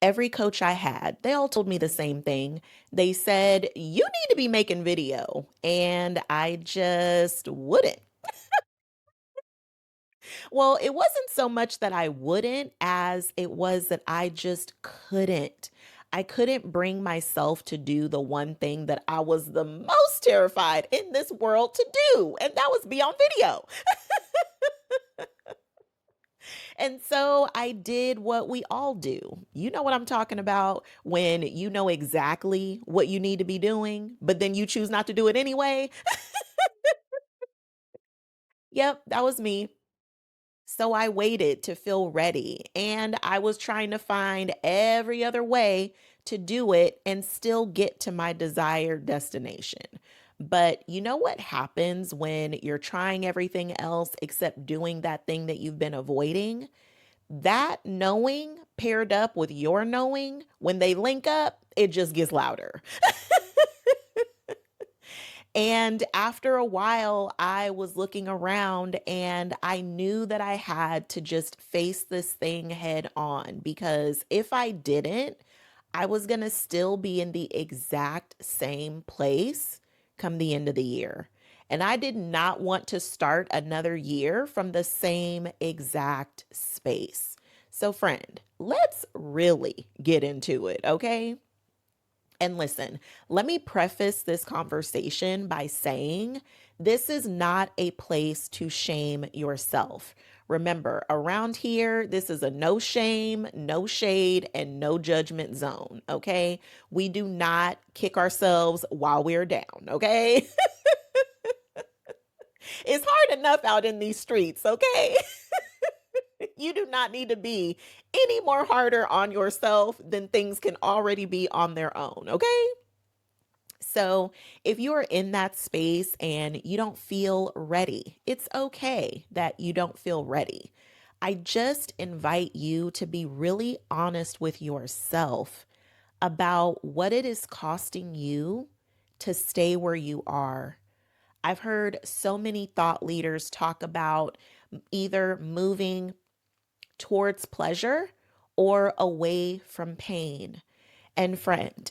Every coach I had, they all told me the same thing. They said, you need to be making video. And I just wouldn't. Well, it wasn't so much that I wouldn't as it was that I just couldn't. I couldn't bring myself to do the one thing that I was the most terrified in this world to do, and that was be on video. And so I did what we all do. You know what I'm talking about when you know exactly what you need to be doing, but then you choose not to do it anyway. Yep, that was me. So I waited to feel ready, and I was trying to find every other way to do it and still get to my desired destination. But you know what happens when you're trying everything else except doing that thing that you've been avoiding? That knowing paired up with your knowing, when they link up, it just gets louder. And after a while, I was looking around and I knew that I had to just face this thing head on because if I didn't, I was going to still be in the exact same place come the end of the year. And I did not want to start another year from the same exact space. So, friend, let's really get into it, okay? And listen, let me preface this conversation by saying this is not a place to shame yourself. Remember, around here, this is a no shame, no shade, and no judgment zone, okay? We do not kick ourselves while we're down, okay? It's hard enough out in these streets, okay? You do not need to be any more harder on yourself than things can already be on their own, okay? So, if you're in that space and you don't feel ready, it's okay that you don't feel ready. I just invite you to be really honest with yourself about what it is costing you to stay where you are. I've heard so many thought leaders talk about either moving towards pleasure or away from pain. And friend,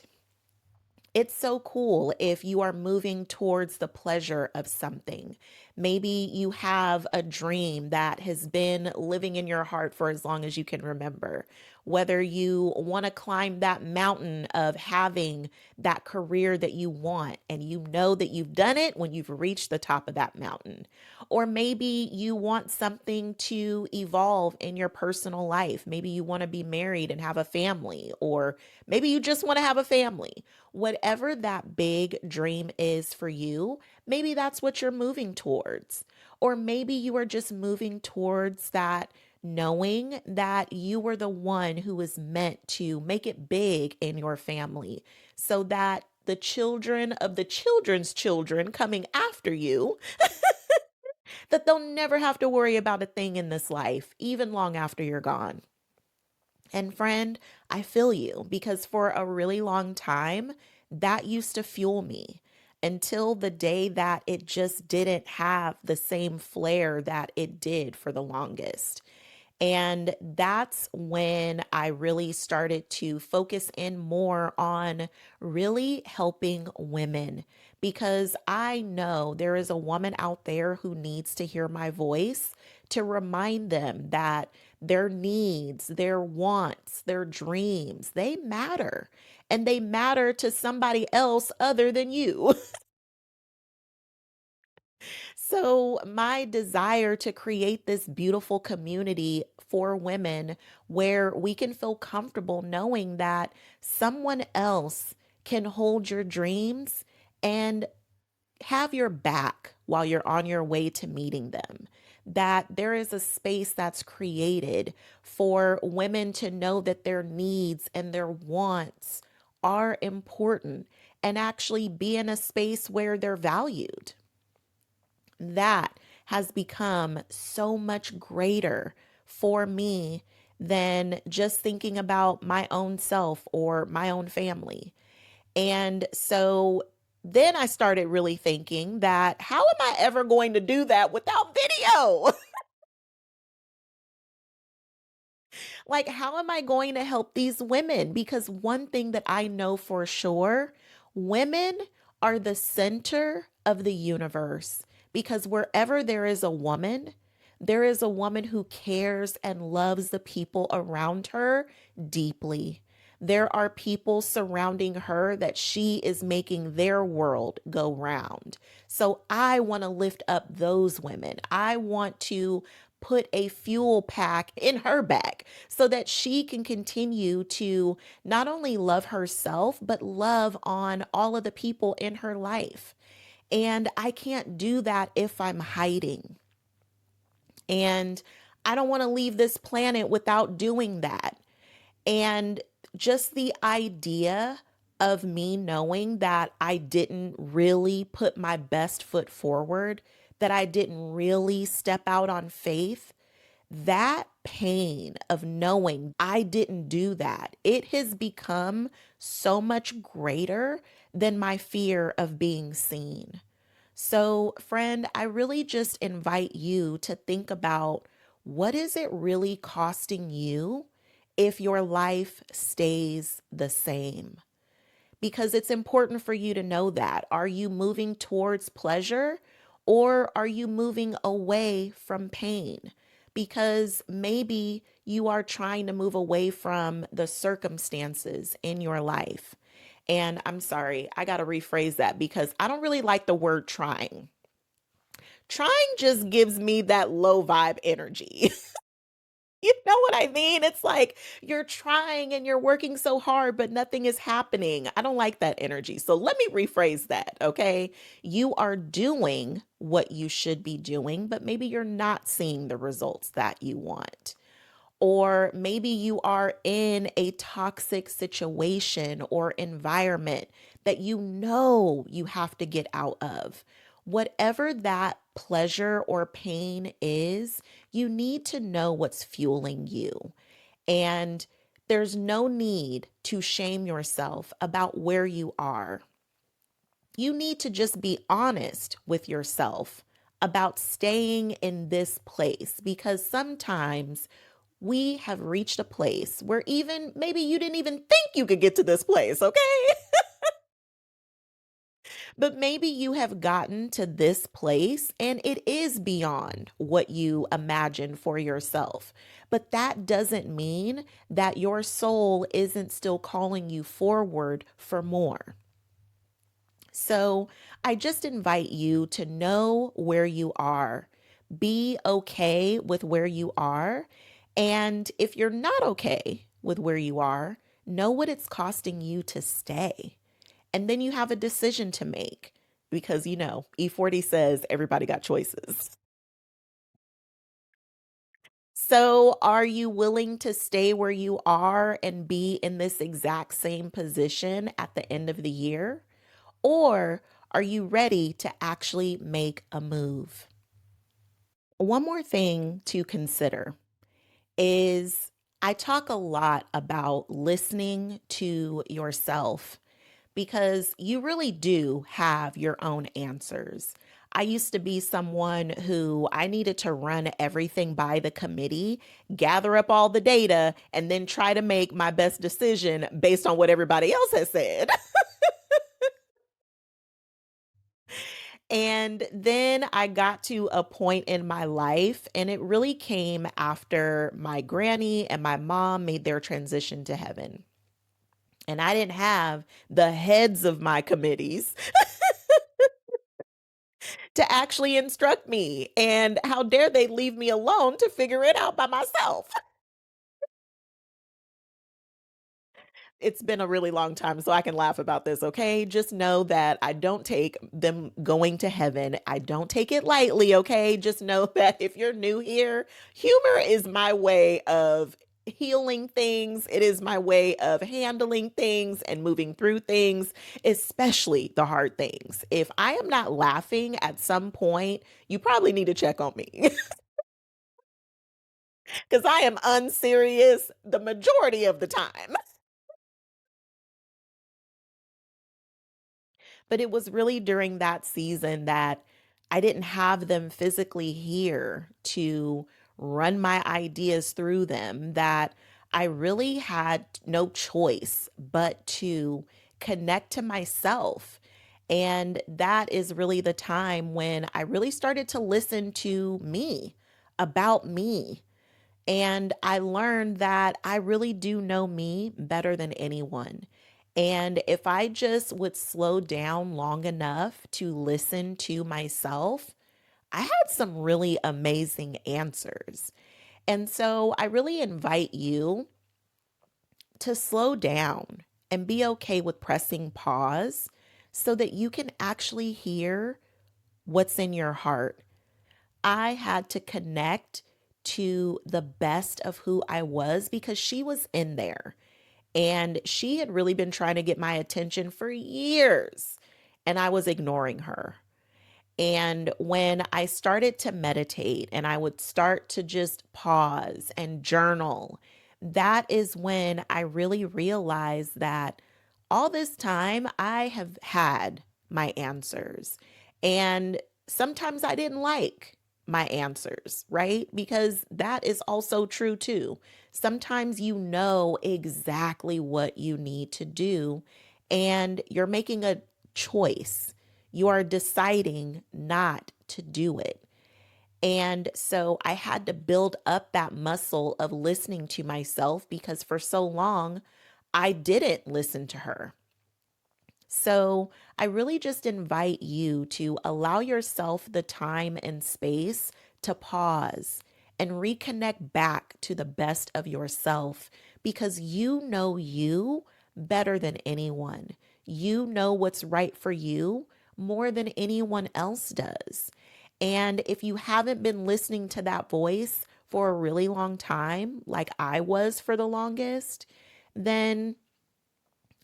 it's so cool if you are moving towards the pleasure of something. Maybe you have a dream that has been living in your heart for as long as you can remember. Whether you want to climb that mountain of having that career that you want, and you know that you've done it when you've reached the top of that mountain. Or maybe you want something to evolve in your personal life. Maybe you want to be married and have a family, or maybe you just want to have a family. Whatever that big dream is for you, maybe that's what you're moving towards. Or maybe you are just moving towards that knowing that you were the one who was meant to make it big in your family so that the children of the children's children coming after you, that they'll never have to worry about a thing in this life, even long after you're gone. And friend, I feel you because for a really long time, that used to fuel me until the day that it just didn't have the same flair that it did for the longest. And that's when I really started to focus in more on really helping women because I know there is a woman out there who needs to hear my voice to remind them that their needs, their wants, their dreams, they matter and they matter to somebody else other than you. So, my desire to create this beautiful community for women where we can feel comfortable knowing that someone else can hold your dreams and have your back while you're on your way to meeting them. That there is a space that's created for women to know that their needs and their wants are important and actually be in a space where they're valued. That has become so much greater for me than just thinking about my own self or my own family. And so then I started really thinking that how am I ever going to do that without video? Like, how am I going to help these women? Because one thing that I know for sure, women are the center of the universe. Because wherever there is a woman who cares and loves the people around her deeply. There are people surrounding her that she is making their world go round. So I want to lift up those women. I want to put a fuel pack in her back so that she can continue to not only love herself, but love on all of the people in her life. And I can't do that if I'm hiding. And I don't want to leave this planet without doing that. And just the idea of me knowing that I didn't really put my best foot forward, that I didn't really step out on faith, that pain of knowing I didn't do that, it has become so much greater than my fear of being seen. So, friend, I really just invite you to think about what is it really costing you if your life stays the same? Because it's important for you to know that. Are you moving towards pleasure or are you moving away from pain? Because maybe you are trying to move away from the circumstances in your life. And I'm sorry, I got to rephrase that because I don't really like the word trying. Trying just gives me that low vibe energy. You know what I mean? It's like you're trying and you're working so hard, but nothing is happening. I don't like that energy. So let me rephrase that, okay? You are doing what you should be doing, but maybe you're not seeing the results that you want. Or maybe you are in a toxic situation or environment that you know you have to get out of. Whatever that pleasure or pain is, you need to know what's fueling you. And there's no need to shame yourself about where you are. You need to just be honest with yourself about staying in this place because sometimes we have reached a place where even maybe you didn't even think you could get to this place, okay? But maybe you have gotten to this place and it is beyond what you imagined for yourself. But that doesn't mean that your soul isn't still calling you forward for more. So I just invite you to know where you are. Be okay with where you are. And if you're not okay with where you are, know what it's costing you to stay. And then you have a decision to make because, E40 says everybody got choices. So, are you willing to stay where you are and be in this exact same position at the end of the year? Or are you ready to actually make a move? One more thing to consider is I talk a lot about listening to yourself because you really do have your own answers. I used to be someone who I needed to run everything by the committee, gather up all the data, and then try to make my best decision based on what everybody else has said. And then I got to a point in my life, and it really came after my granny and my mom made their transition to heaven. And I didn't have the heads of my committees to actually instruct me. And how dare they leave me alone to figure it out by myself? It's been a really long time, so I can laugh about this, okay? Just know that I don't take them going to heaven. I don't take it lightly, okay? Just know that if you're new here, humor is my way of healing things. It is my way of handling things and moving through things, especially the hard things. If I am not laughing at some point, you probably need to check on me because I am unserious the majority of the time. But it was really during that season that I didn't have them physically here to run my ideas through them, that I really had no choice but to connect to myself. And that is really the time when I really started to listen to me, about me. And I learned that I really do know me better than anyone. And if I just would slow down long enough to listen to myself, I had some really amazing answers. And so I really invite you to slow down and be okay with pressing pause so that you can actually hear what's in your heart. I had to connect to the best of who I was because she was in there and she had really been trying to get my attention for years and I was ignoring her. And when I started to meditate and I would start to just pause and journal, that is when I really realized that all this time I have had my answers. And sometimes I didn't like my answers, right? Because that is also true too. Sometimes you know exactly what you need to do, and you're making a choice. You are deciding not to do it. And so I had to build up that muscle of listening to myself because for so long I didn't listen to her. So I really just invite you to allow yourself the time and space to pause and reconnect back to the best of yourself because you know you better than anyone. You know what's right for you more than anyone else does. And if you haven't been listening to that voice for a really long time, like I was for the longest, then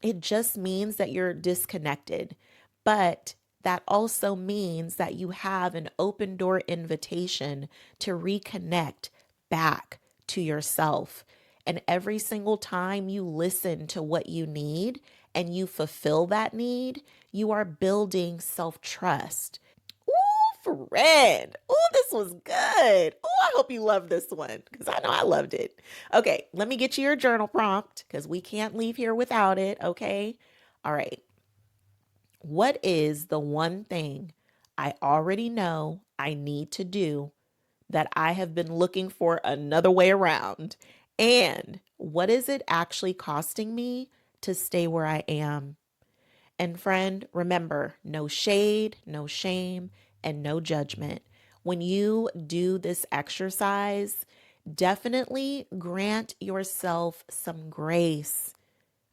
it just means that you're disconnected. But that also means that you have an open door invitation to reconnect back to yourself. And every single time you listen to what you need and you fulfill that need, you are building self trust. Friend. Oh, this was good. Oh, I hope you love this one because I know I loved it. Okay, let me get you your journal prompt because we can't leave here without it. Okay. All right. What is the one thing I already know I need to do that I have been looking for another way around? And what is it actually costing me to stay where I am? And friend, remember, no shade, no shame, and no judgment. When you do this exercise, definitely grant yourself some grace,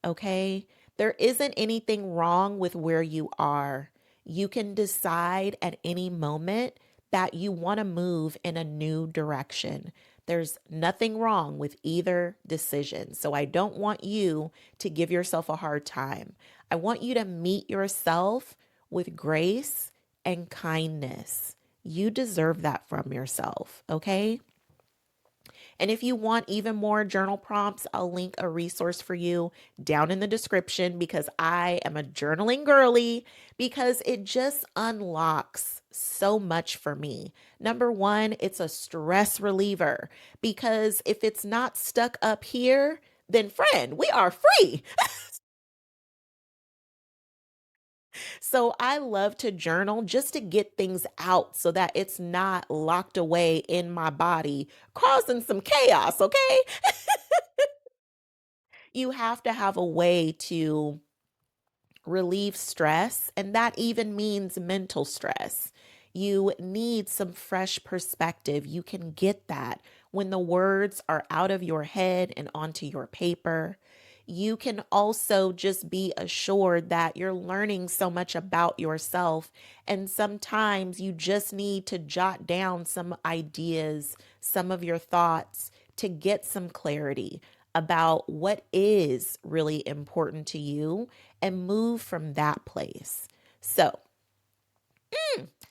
okay? There isn't anything wrong with where you are. You can decide at any moment that you want to move in a new direction. There's nothing wrong with either decision. So I don't want you to give yourself a hard time. I want you to meet yourself with grace and kindness. You deserve that from yourself, okay? And if you want even more journal prompts, I'll link a resource for you down in the description because I am a journaling girly because it just unlocks so much for me. Number one, it's a stress reliever because if it's not stuck up here, then friend, we are free. So I love to journal just to get things out so that it's not locked away in my body, causing some chaos, okay? You have to have a way to relieve stress, and that even means mental stress. You need some fresh perspective. You can get that when the words are out of your head and onto your paper. You can also just be assured that you're learning so much about yourself. And sometimes you just need to jot down some ideas, some of your thoughts to get some clarity about what is really important to you and move from that place. So,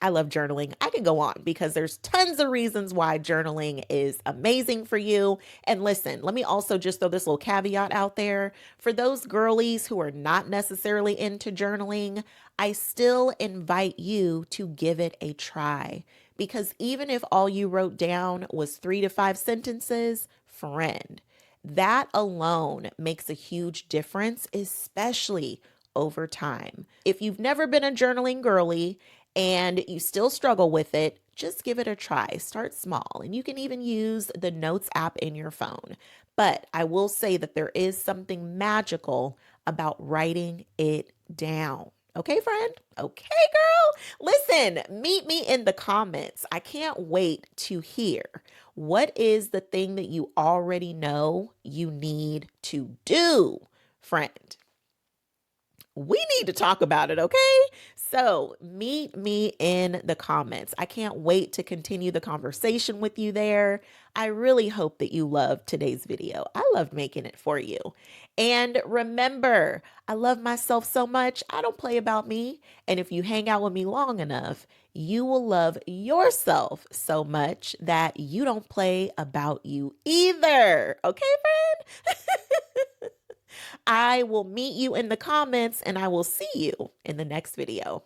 I love journaling. I could go on because there's tons of reasons why journaling is amazing for you. And listen, let me also just throw this little caveat out there. For those girlies who are not necessarily into journaling, I still invite you to give it a try. Because even if all you wrote down was 3 to 5 sentences, friend, That alone makes a huge difference, especially over time. If you've never been a journaling girly and you still struggle with it, just give it a try. Start small, and you can even use the Notes app in your phone. But I will say that there is something magical about writing it down. Okay, friend? Okay, girl. Listen, meet me in the comments. I can't wait to hear what is the thing that you already know you need to do, friend. We need to talk about it, okay? So meet me in the comments. I can't wait to continue the conversation with you there. I really hope that you loved today's video. I loved making it for you. And remember, I love myself so much, I don't play about me. And if you hang out with me long enough, you will love yourself so much that you don't play about you either. Okay, friend? I will meet you in the comments and I will see you in the next video.